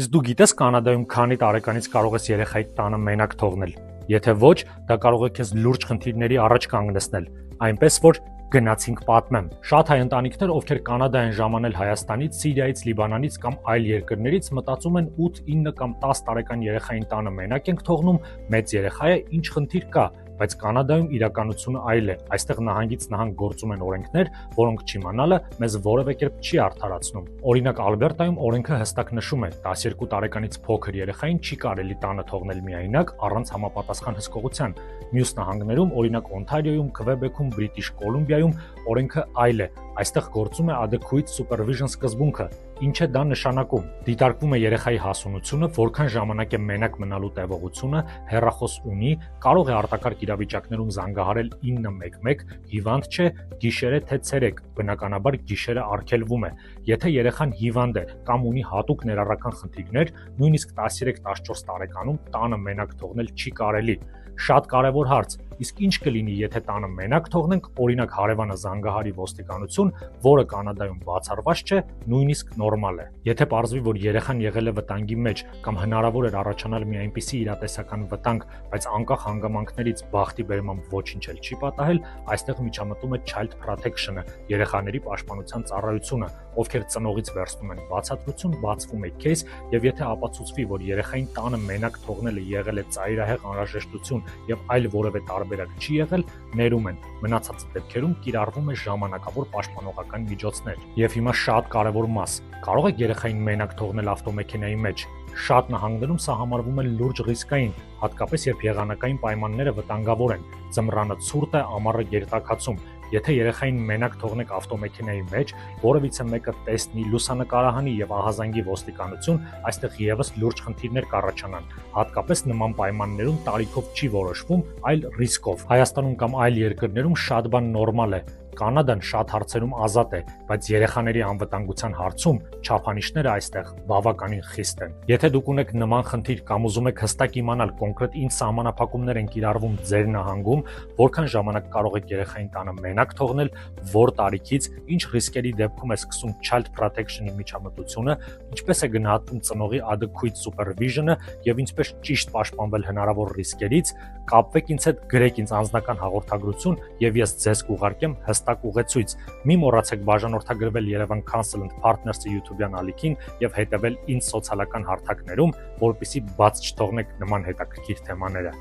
Իսկ դու գիտես Կանադայում քանի տարեկանից կարող ես երեխայիդ տանը մենակ թողնել։ Եթե ոչ, դա կարող է քեզ լուրջ խնդիրների առաջ կանգնեցնել, այնպես որ գնացինք պատմեմ։ Շատ հայ ընտանիքներ, ովքեր Կանադա են ժամանել Հայաստանից, Սիրիայից, Լիբանանից կամ այլ երկրներից, մտածում են 8, 9 կամ 10 տարեկան երեխային տանը մենակ ենք թողնում, մեծ երեխա է, ինչ խնդիր կա, բայց Կանադայում իրականությունը այլ է։ Այստեղ նահանգից նահանգ գործում են օրենքներ, որոնք չիմանալը մեզ որևէ կերպ չի արդարացնում։ Օրինակ Ալբերտայում օրենքը հստակ նշում է, 12 տարեկանից փոքր երեխային չի կարելի տանը թողնել միայնակ առանց համապատասխան հսկողության։ Մյուս նահանգներում, օրինակ Օնթարիոյում, Քվեբեքում, Բրիտիշ Կոլումբիայում օրենքը այլ է։ Այստեղ գործում է adequate supervision սկզբունքը։ Ինչ է դա նշանակում։ Դիտարկվում է երեխայի հասունությունը, որքան ժամանակ է մենակ մնալու տևողությունը, հեռախոս ունի, կարող է արտակարգ իրավիճակներում զանգահարել 911, հիվանդ չէ, գիշեր է թե ցերեկ, բնականաբար գիշերը արգելվում է։ Եթե երեխան հիվանդ է կամ ունի հատուկ ներառական խնդիրներ, նույնիսկ 13-14 տարեկանում տանը մենակ թողնել չի կարելի։ Շատ կարևոր հարց։ Իսկ ինչ կլինի, եթե տանը մենակ թողնենք, օրինակ հարևանը զանգահարի ոստիկանություն, որը Կանադայում բացառված չէ, նույնիսկ նորմալ է։ Եթե պարզվի, որ երեխան եղել է վտանգի մեջ կամ հնարավոր էր առաջանալ մի այնպիսի իրատեսական վտանգ, բայց անկախ հանգամանքներից բախտի բերմամբ ոչինչ էլ չի պատահել, այստեղ միջամտում է Child Protection-ը, երեխաների պաշտպանության ծառայությունը, ովքեր ծնողից վերցնում են բացատրություն, բացվում է քեյս, եւ եթե ապացուցվի, որ երեխային տանը մենակ թողնելը եղել է ծայրահեղ անհրաժեշտություն եւ այլ որևէ տարբերակ չի եղել, ներում են։ Մնացած դեպքերում կիրառվում է ժամանակավոր պաշտպանողական միջոցներ։ Եվ հիմա շատ կարևոր մաս. կարող եք երեխային մենակ թողնել ավտոմեքենայի մեջ։ Շատ նահանգներում սա համարվում է լուրջ ռիսկային, հատկապես երբ եղանակային պայմանները վտանգավոր են, ձմռանը ցուրտ է, ամառը գերտաքացում։ Եթե երեխային մենակ թողնեք ավտոմեքենայի մեջ, որևիցե մեկը տեսնի, լուսանկարահանի եւ ահազանգի ոստիկանություն, այստեղ եւս լուրջ խնդիրներ կառաջանան։ Հատկապես նման պայմաններում տարիքով չի որոշվում, այլ ռիսկով։ Հայաստանում կամ այլ երկրներում շատ բան նորմալ է։ Կանադան շատ հարցերում ազատ է, բայց երեխաների անվտանգության հարցում չափանիշները այստեղ բավականին խիստ են։ Եթե դուք ունեք նման խնդիր կամ ուզում եք հստակ իմանալ կոնկրետ ինչ սահմանափակումներ են կիրառվում ձեր նահանգում, որքան ժամանակ կարող եք երեխային տանը մենակ թողնել, որ տարիքից, ինչ ռիսկերի դեպքում է սկսում Child Protection-ի միջամտությունը, ինչպես է գնահատվում ծնողի adequate supervision-ը եւ ինչպես ճիշտ պաշտպանվել հնարավոր ռիսկերից, կապվեք ինձ հետ, գրեք ինձ անձնական հաղորդագրություն եւ ես ձեզ կուղարկեմ հստակ ուղեցույց։ Մի մոռացեք բաժանորդագրվել Yerevan Counsel and Partners-ի YouTube-յան ալիքին եւ հետեւել ինձ սոցիալական հարթակներում, որպեսզի բաց չթողնեք նման հետաքրքիր թեմաները։